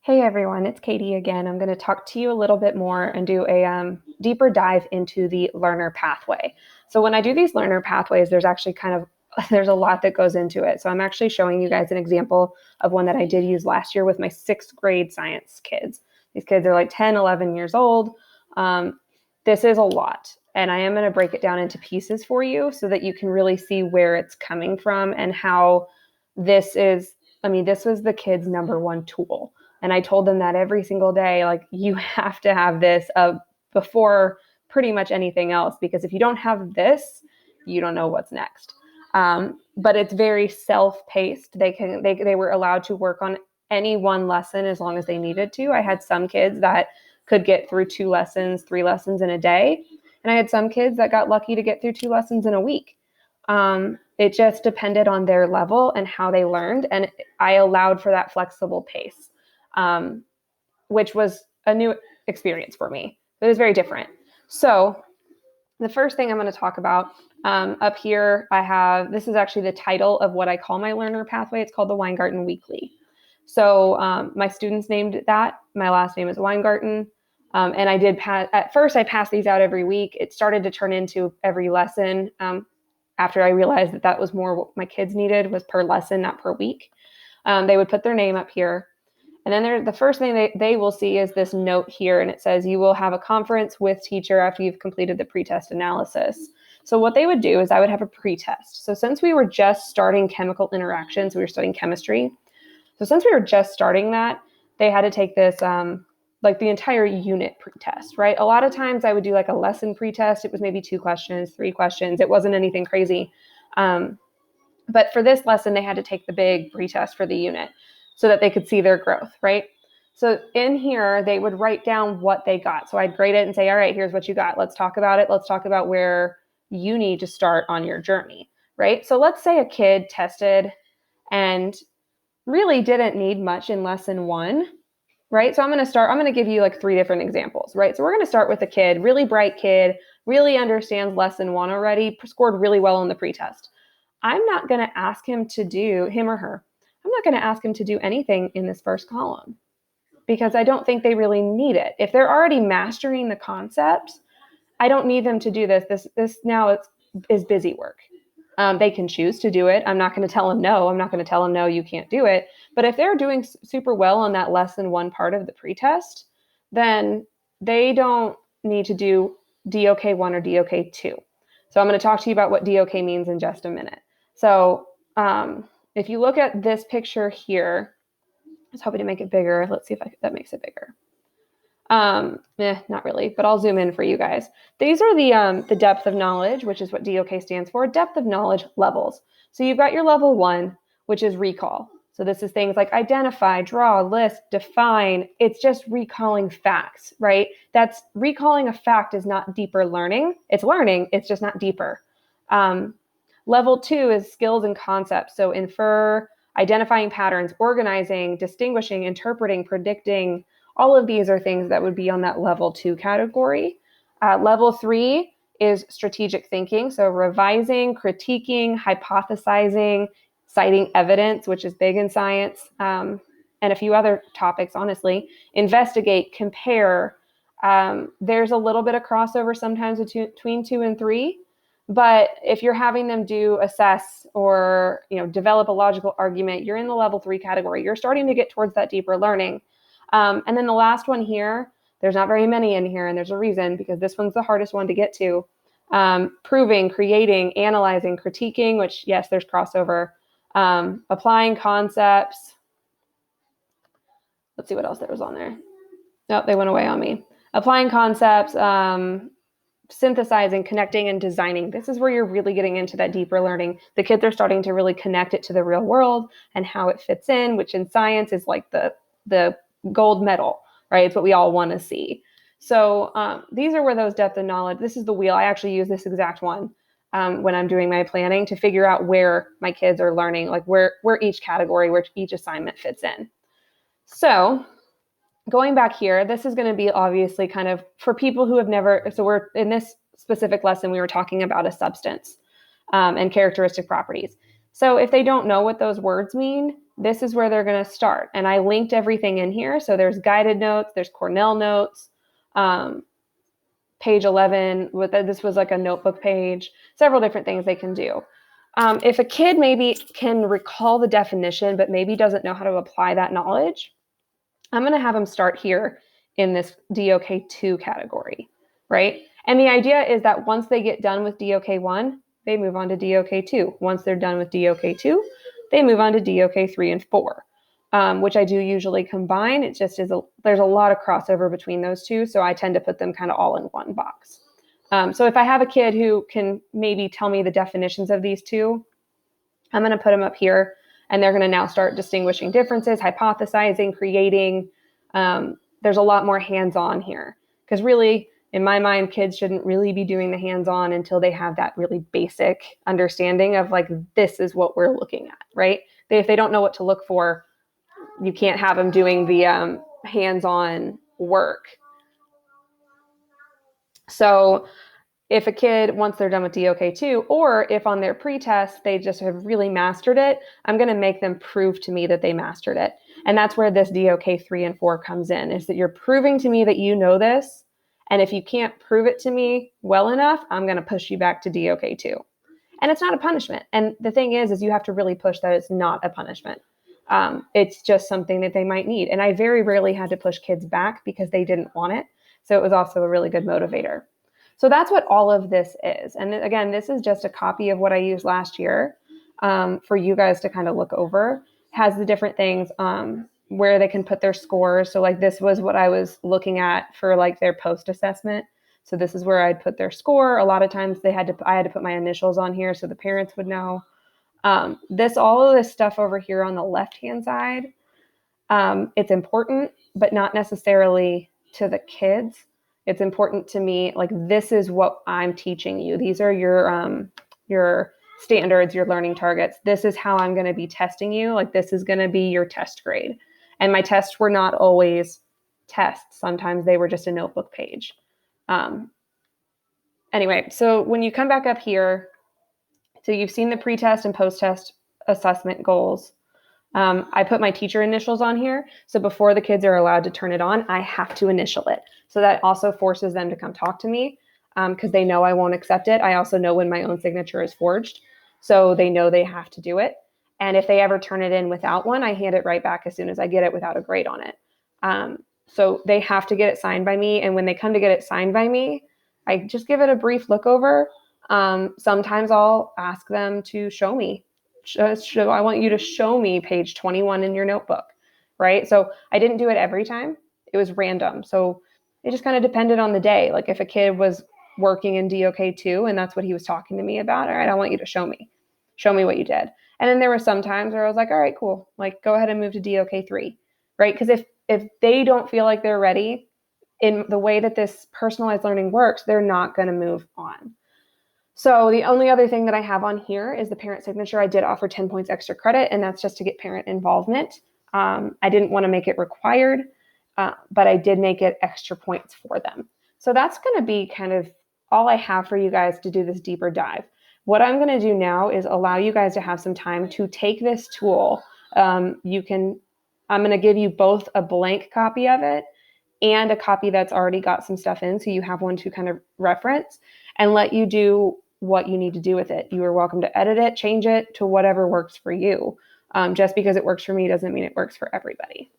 Hey everyone, it's Katie again. I'm going to talk to you a little bit more and do a deeper dive into the learner pathway. So when I do these learner pathways, there's actually there's a lot that goes into it. So I'm actually showing you guys an example of one that I did use last year with my sixth grade science kids. These kids are like 10, 11 years old. This is a lot. And I am going to break it down into pieces for you so that you can really see where it's coming from and how this was the kids' number one tool. And I told them that every single day, like, you have to have this before pretty much anything else, because if you don't have this, you don't know what's next. But it's very self-paced. They were allowed to work on any one lesson as long as they needed to. I had some kids that could get through 2 lessons, 3 lessons in a day. And I had some kids that got lucky to get through 2 lessons in a week. It just depended on their level and how they learned. And I allowed for that flexible pace, which was a new experience for me. It was very different. So the first thing I'm going to talk about up here, this is actually the title of what I call my learner pathway. It's called the Weingarten Weekly. So my students named it that. My last name is Weingarten. And at first I passed these out every week. It started to turn into every lesson after I realized that was more what my kids needed, was per lesson, not per week. They would put their name up here. And then the first thing they will see is this note here, and it says, you will have a conference with teacher after you've completed the pretest analysis. So what they would do is I would have a pretest. So since we were just starting chemical interactions, we were studying chemistry. So since we were just starting that, they had to take this like the entire unit pretest, right? A lot of times I would do like a lesson pretest. It was maybe 2 questions, 3 questions. It wasn't anything crazy. But for this lesson, they had to take the big pretest for the unit so that they could see their growth, right? So in here, they would write down what they got. So I'd grade it and say, all right, here's what you got. Let's talk about it. Let's talk about where you need to start on your journey, right? So let's say a kid tested and really didn't need much in lesson 1, right? So I'm going to give you like 3 different examples, right? So we're going to start with a kid, really bright kid, really understands lesson 1 already, scored really well on the pretest. I'm not going to ask him or her, I'm not going to ask him to do anything in this first column because I don't think they really need it. If they're already mastering the concepts, I don't need them to do this. This now is busy work. They can choose to do it. I'm not going to tell them no. I'm not going to tell them no, you can't do it. But if they're doing super well on that lesson 1 part of the pretest, then they don't need to do DOK 1 or DOK 2. So I'm going to talk to you about what DOK means in just a minute. So if you look at this picture here, I was hoping to make it bigger. Let's see if that makes it bigger. Not really, but I'll zoom in for you guys. These are the depth of knowledge, which is what DOK stands for, depth of knowledge levels. So you've got your level 1, which is recall. So this is things like identify, draw, list, define. It's just recalling facts, right? That's recalling a fact is not deeper learning. It's learning, it's just not deeper. Level 2 is skills and concepts. So infer, identifying patterns, organizing, distinguishing, interpreting, predicting. All of these are things that would be on that level 2 category. Level 3 is strategic thinking. So revising, critiquing, hypothesizing, citing evidence, which is big in science, and a few other topics, honestly. Investigate, compare. There's a little bit of crossover sometimes between 2 and 3. But if you're having them assess or develop a logical argument, you're in the level 3 category. You're starting to get towards that deeper learning. And then the last one here, there's not very many in here, and there's a reason, because this one's the hardest one to get to. Proving, creating, analyzing, critiquing, which, yes, there's crossover. Applying concepts. Let's see what else there was on there. Nope, they went away on me. Applying concepts, synthesizing, connecting, and designing. This is where you're really getting into that deeper learning. The kids are starting to really connect it to the real world and how it fits in, which in science is like the gold medal, right? It's what we all want to see. So these are where those depth of knowledge, this is the wheel. I actually use this exact one when I'm doing my planning to figure out where my kids are learning, like where each category, where each assignment fits in. So going back here, this is going to be obviously kind of for people who have never, so we're in this specific lesson, we were talking about a substance and characteristic properties. So if they don't know what those words mean, this is where they're going to start. And I linked everything in here. So there's guided notes, there's Cornell notes, page 11, this was like a notebook page, several different things they can do. If a kid maybe can recall the definition, but maybe doesn't know how to apply that knowledge, I'm going to have them start here in this DOK2 category, right? And the idea is that once they get done with DOK1, they move on to DOK2. Once they're done with DOK2, they move on to DOK3 and 4, which I do usually combine. It just is there's a lot of crossover between those two, so I tend to put them kind of all in one box. So if I have a kid who can maybe tell me the definitions of these two, I'm going to put them up here, and they're going to now start distinguishing differences, hypothesizing, creating. There's a lot more hands-on here, because really, in my mind, kids shouldn't really be doing the hands-on until they have that really basic understanding of like, this is what we're looking at, right? If they don't know what to look for, you can't have them doing the hands-on work. So if a kid, once they're done with DOK2, or if on their pretest they just have really mastered it, I'm going to make them prove to me that they mastered it. And that's where this DOK3 and 4 comes in, is that you're proving to me that you know this. And if you can't prove it to me well enough, I'm going to push you back to DOK2. And it's not a punishment. And the thing is you have to really push that it's not a punishment. It's just something that they might need. And I very rarely had to push kids back because they didn't want it. So it was also a really good motivator. So that's what all of this is. And again, this is just a copy of what I used last year for you guys to kind of look over. It has the different things where they can put their scores. So like this was what I was looking at for like their post assessment. So this is where I'd put their score. A lot of times I had to put my initials on here so the parents would know. All of this stuff over here on the left-hand side, it's important, but not necessarily to the kids. It's important to me, like this is what I'm teaching you. These are your standards, your learning targets. This is how I'm going to be testing you. Like this is going to be your test grade. And my tests were not always tests. Sometimes they were just a notebook page. Anyway, so when you come back up here, so you've seen the pre-test and post-test assessment goals. I put my teacher initials on here. So before the kids are allowed to turn it on, I have to initial it. So that also forces them to come talk to me because they know I won't accept it. I also know when my own signature is forged. So they know they have to do it. And if they ever turn it in without one, I hand it right back as soon as I get it without a grade on it. So they have to get it signed by me. And when they come to get it signed by me, I just give it a brief look over. Sometimes I'll ask them to show me. I want you to show me page 21 in your notebook, right? So I didn't do it every time. It was random. So it just kind of depended on the day. Like if a kid was working in DOK2 and that's what he was talking to me about, all right, I want you to show me what you did. And then there were some times where I was like, all right, cool. Like go ahead and move to DOK3, right? Because if they don't feel like they're ready in the way that this personalized learning works, they're not going to move on. So the only other thing that I have on here is the parent signature. I did offer 10 points extra credit, and that's just to get parent involvement. I didn't want to make it required, but I did make it extra points for them. So that's going to be kind of all I have for you guys to do this deeper dive. What I'm going to do now is allow you guys to have some time to take this tool. I'm going to give you both a blank copy of it and a copy that's already got some stuff in, so you have one to kind of reference and let you do what you need to do with it. You are welcome to edit it, change it to whatever works for you. Just because it works for me doesn't mean it works for everybody.